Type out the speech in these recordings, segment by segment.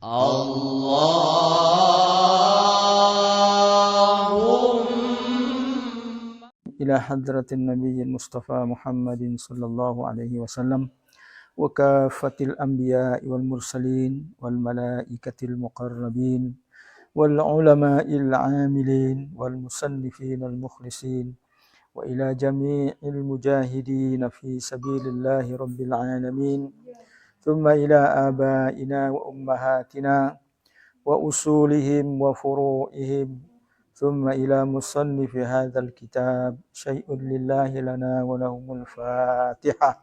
Allahumma ila hadratin nabiyyin Mustafa Muhammadin sallallahu alaihi wasallam wa kafatil anbiya'i wal mursalin wal malaikatil muqarrabin wal ulama'il 'amilin wal musannifin al mukhlisin wa ila jami'il mujahidin fi sabilillahi rabbil alamin thumma ila abaina wa ummahatina wa usulihim wa furu'ihim thumma ila musannif hadzal kitab syai'un lillahi lana wa lahumul fatihah.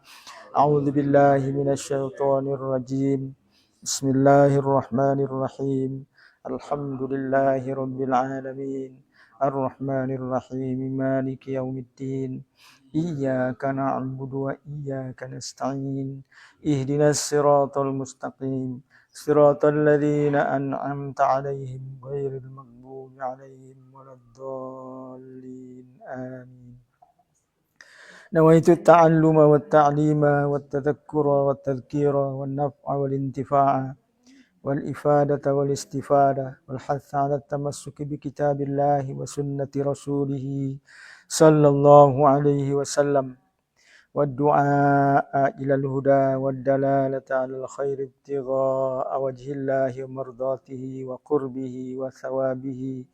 A'udzu billahi minasy syaithanir rajim. Bismillahirrahmanirrahim. Alhamdulillahi rabbil alamin. Ar-Rahmanir Rahim. Maliki yaumiddin. Iyyaka na'budu wa iyyaka nasta'in. Ihdinas siratal mustaqim. Siratal ladzina an'amta 'alaihim ghairil maghdubi 'alaihim waladdallin. Amin. Nawaitu at-ta'alluma wat-ta'lima wat-tadhakkura wat-tadhkira wan-naf'a wal-intifa'a wal-ifadata wal-istifada wal-hatha 'ala at-tamassuki bi kitabillahi wa sunnati rasulih sallallahu alaihi wasallam wad-du'a ila al-huda wad-dalalata 'ala al-khair ibtigha'a wajhillahi wa mardatihi wa qurbihi wa thawabihi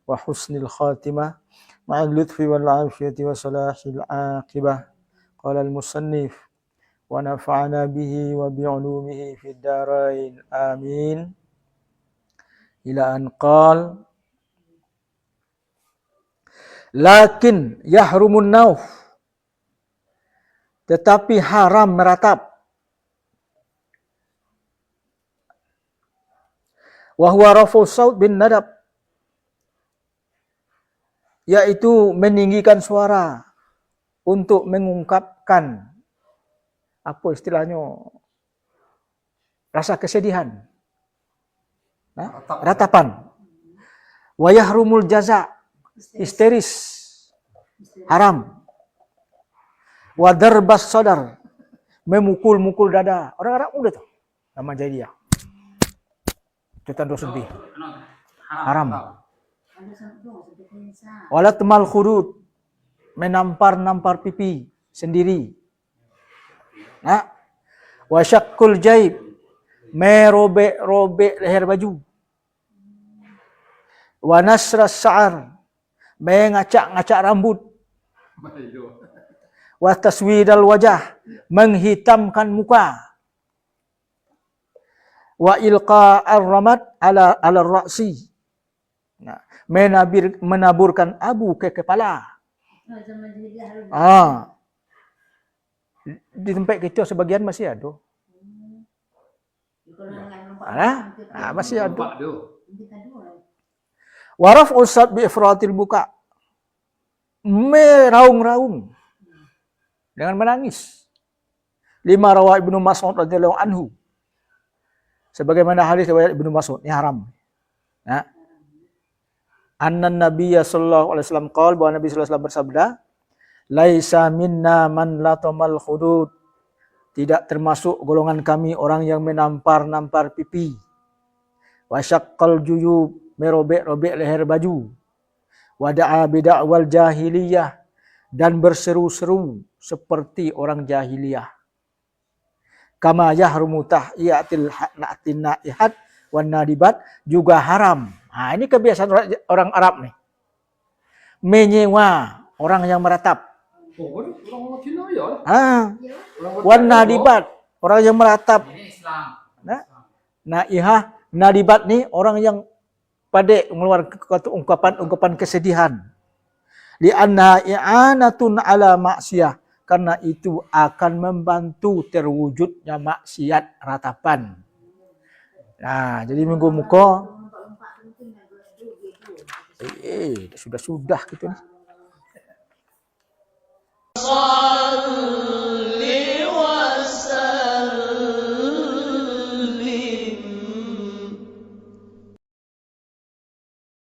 wa husnil khatimah ma'al lutfi wal 'afiyati wa salahil 'aqibah. Qala al-musannif wa nafa'ana bihi wa bi'ulumihi fid darain. Amin. Ila an qala lakin yahrumun nauf, tetapi haram meratap. Wa huwa rafu saut bin nadab, yaitu meninggikan suara untuk mengungkapkan apa istilahnya, rasa kesedihan, ratapan. Wa yahrumul jaza, histeris, haram. Wa darbas sadar, memukul-mukul dada. Orang Arab muda tu, zaman jahiliyah. Itu dosa lebih. Haram. Walatmal khudud, menampar-nampar pipi sendiri. Wa syaqqul jaib, merobek-robek leher baju. Wa nasras sa'ar, mengacak-ngacak rambut. Wa taswidal wajah, menghitamkan muka. Wa ilqa'ar ramad ala ra'si, menaburkan abu ke kepala. Di tempat kita sebagian masih ada. Masih ada. Waraf usad bi ifratil buka, meraung-raung dengan menangis. Lima rawa Ibnu Mas'ud radhiyallahu anhu, sebagaimana hadis riwayat Ibnu Mas'ud, ini haram. Annan Nabiyya sallallahu alaihi wasallam qala, bahwa Nabi sallallahu alaihi wasallam bersabda, laisa minna man latamal khudud, tidak termasuk golongan kami orang yang menampar-nampar pipi. Wa syaqqal juyub, merobek-robek leher baju. Wa da'a bid'awal jahiliyah, dan berseru-seru seperti orang jahiliyah. Kama yahrumu tahiyatil naihat wan nadibat, juga haram. Ini kebiasaan orang Arab nih. Menyewa orang yang meratap. Wan nadibat, orang yang meratap. Naihah, nadibat nih orang yang pandai mengeluarkan ungkapan kesedihan. Li'anna i'anatun ala maksiyah, karena itu akan membantu terwujudnya maksiat ratapan. Jadi minggu muka sudah gitu nih.